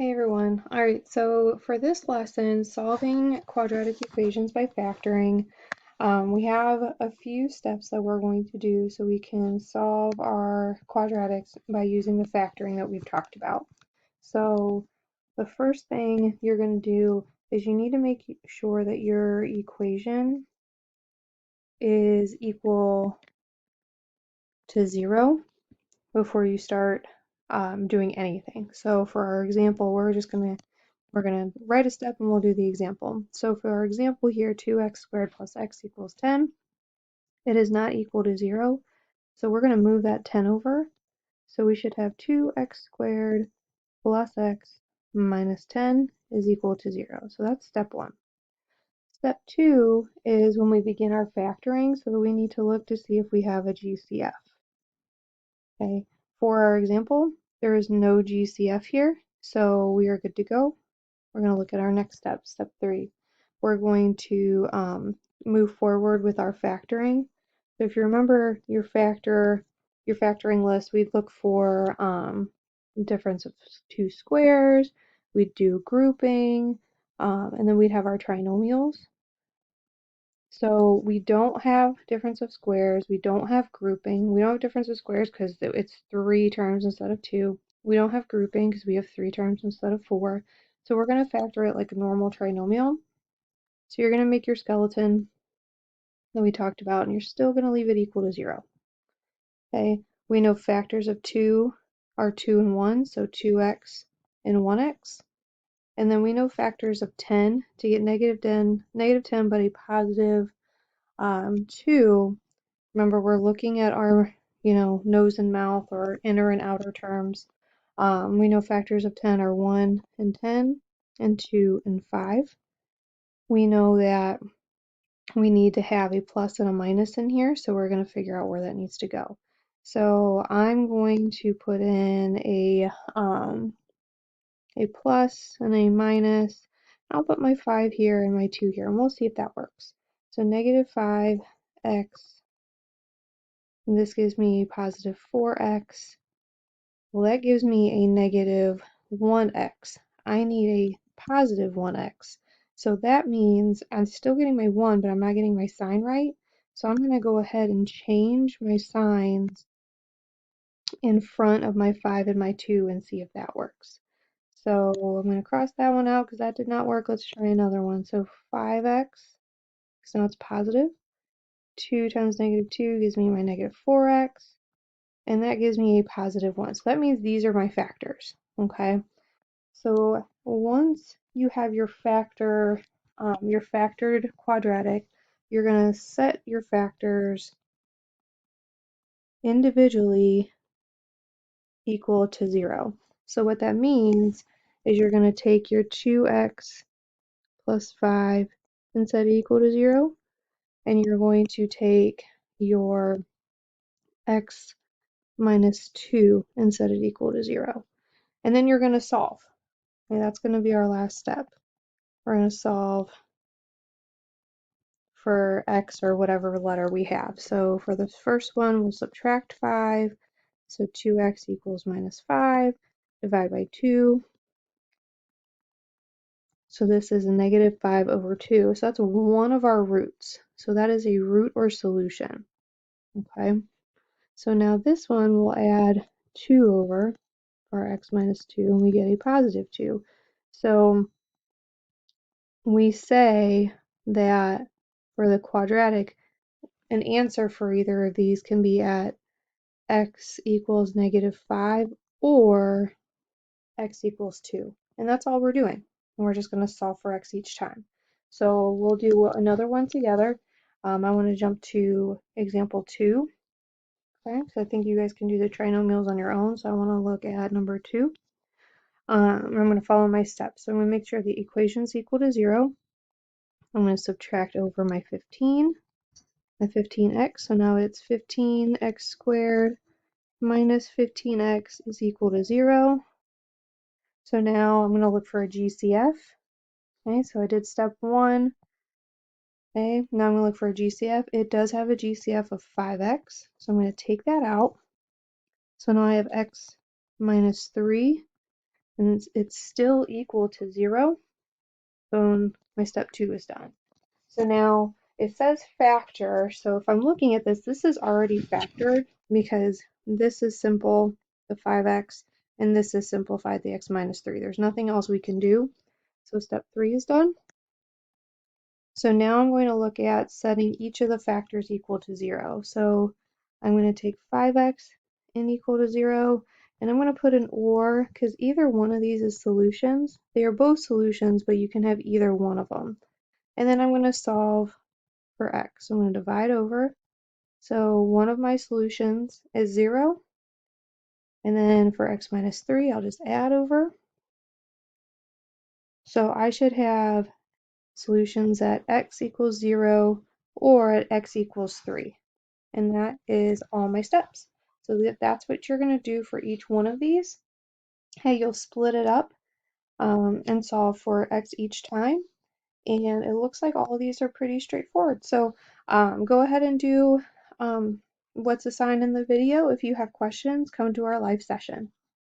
Hey everyone. All right, so for this lesson, solving quadratic equations by factoring, we have a few steps that we're going to do so we can solve our quadratics by using the factoring that we've talked about. So the first thing you're going to do is you need to make sure that your equation is equal to 0 before you start doing anything. So for our example, we're going to write a step and we'll do the example. So for our example here, 2x squared plus x equals 10. It is not equal to 0. So we're going to move that 10 over. So we should have 2x squared plus x minus 10 is equal to 0. So that's step 1. Step 2 is when we begin our factoring, so that we need to look to see if we have a GCF. Okay, for our example, there is no GCF here, so we are good to go. We're going to look at our next step, step 3. We're going to move forward with our factoring. So if you remember your factoring list, we'd look for difference of two squares, we'd do grouping, and then we'd have our trinomials. So we don't have difference of squares, we don't have grouping, we don't have difference of squares because it's 3 terms instead of 2. We don't have grouping because we have 3 terms instead of 4. So we're going to factor it like a normal trinomial. So you're going to make your skeleton that we talked about, and you're still going to leave it equal to 0. Okay, we know factors of 2 are 2 and 1, so 2x and 1x. And then we know factors of 10 to get negative 10, but a positive 2. Remember, we're looking at our, nose and mouth or inner and outer terms. We know factors of 10 are 1 and 10 and 2 and 5. We know that we need to have a plus and a minus in here, so we're going to figure out where that needs to go. So I'm going to put in a plus and a minus. I'll put my 5 here and my 2 here, and we'll see if that works. So negative 5x, and this gives me positive 4x. Well, that gives me a negative 1x. I need a positive 1x. So that means I'm still getting my 1, but I'm not getting my sign right. So I'm going to go ahead and change my signs in front of my 5 and my 2 and see if that works. So I'm going to cross that one out because that did not work. Let's try another one. So 5x, so now it's positive. 2 times negative 2 gives me my negative 4x. And that gives me a positive 1. So that means these are my factors, okay? So once you have your factored quadratic, you're going to set your factors individually equal to 0. So what that means is you're going to take your 2x plus 5 and set it equal to 0, and you're going to take your x minus 2 and set it equal to 0. And then you're going to solve. And that's going to be our last step. We're going to solve for x or whatever letter we have. So for the first one, we'll subtract 5. So 2x equals minus 5. Divide by 2. So this is a negative 5 over 2. So that's one of our roots. So that is a root or solution. Okay. So now this one we'll add 2 over our x minus 2, and we get a positive 2. So we say that for the quadratic, an answer for either of these can be at x equals negative 5 or x equals 2. And that's all we're doing. And we're just going to solve for x each time. So we'll do another one together. I want to jump to example 2. Okay, so I think you guys can do the trinomials on your own. So I want to look at number 2. I'm going to follow my steps. So I'm going to make sure the equation's equal to 0. I'm going to subtract over my 15. My 15x, so now it's 15x squared minus 15x is equal to 0. So now I'm going to look for a GCF. Okay, so I did step 1. Okay, now I'm going to look for a GCF. It does have a GCF of 5x, so I'm going to take that out. So now I have x minus 3, and it's still equal to 0, then my step 2 is done. So now it says factor, so if I'm looking at this, this is already factored because this is simple, the 5x, and this is simplified, the x minus 3. There's nothing else we can do. So step 3 is done. So now I'm going to look at setting each of the factors equal to 0. So I'm going to take 5x and equal to 0, and I'm going to put an or, because either one of these is solutions. They are both solutions, but you can have either one of them. And then I'm going to solve for x. So I'm going to divide over. So one of my solutions is 0, and then for x minus 3, I'll just add over. So I should have solutions at x equals 0 or at x equals 3. And that is all my steps. So that's what you're going to do for each one of these. Hey, you'll split it up and solve for x each time. And it looks like all of these are pretty straightforward. So go ahead and do what's assigned in the video. If you have questions, come to our live session.